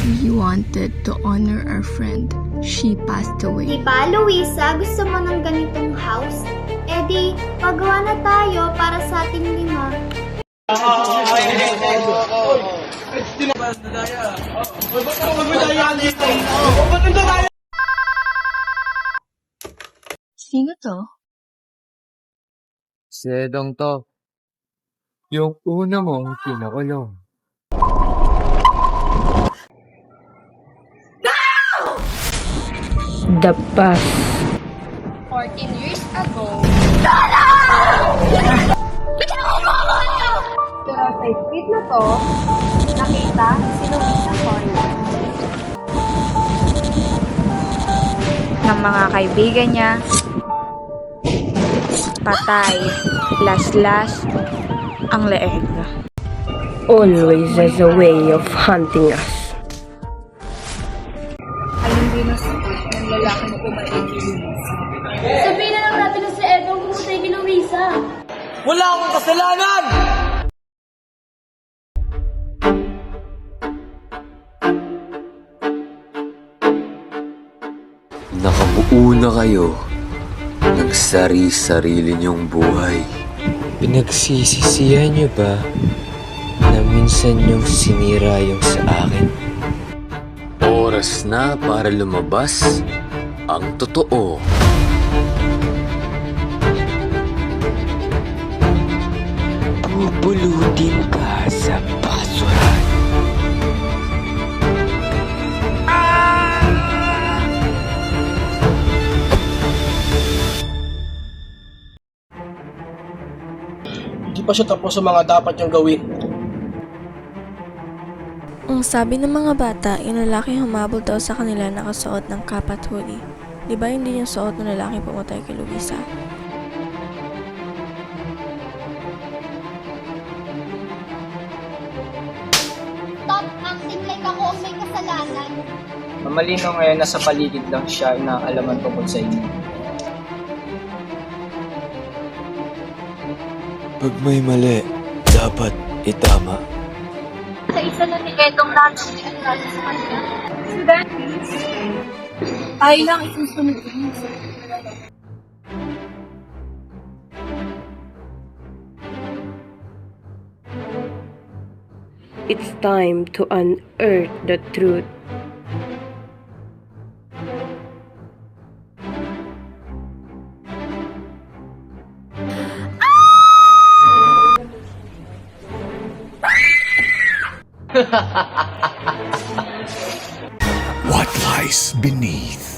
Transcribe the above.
We wanted to honor our friend. She passed away. Diba, Luisa, gusto mo ng ganitong house? Eh di, pagawa na tayo para sa ating 5. Sino to? Sedong to. Yung una mong pinakulong. The past. 14 years ago. Pero sa street na to, nakita si Luisa Corner ng mga kaibigan niya. Patay. Last ang leeg. Always has a way of hunting us. Sabihin na lang natin na si Edong pumatay kay Luisa. Wala akong kasalanan! Nakabuo na kayo ng sari-sarili niyong buhay. Pinagsisisihan niyo ba na minsan niyong sinira yung sa akin? Oras na para lumabas ang totoo. Pupulutin ka sa basurahan. Hindi pa siya tapos sa mga dapat niyang gawin. Ang sabi ng mga bata, yung lalaki humabol daw sa kanila nakasuot ng kapat hoodie. Di ba hindi yung suot ng lalaki pumatay kay Luisa? Stop acting like ako ang may kasalanan. Mamalino ngayon na sa paligid lang siya na alaman tungkol sa inyo. Pag may mali, dapat itama. Sa isa na ni Edong lahat ang pinagkala sa kanya. So that means, tayo lang isusunod din. It's time to unearth the truth. What lies beneath?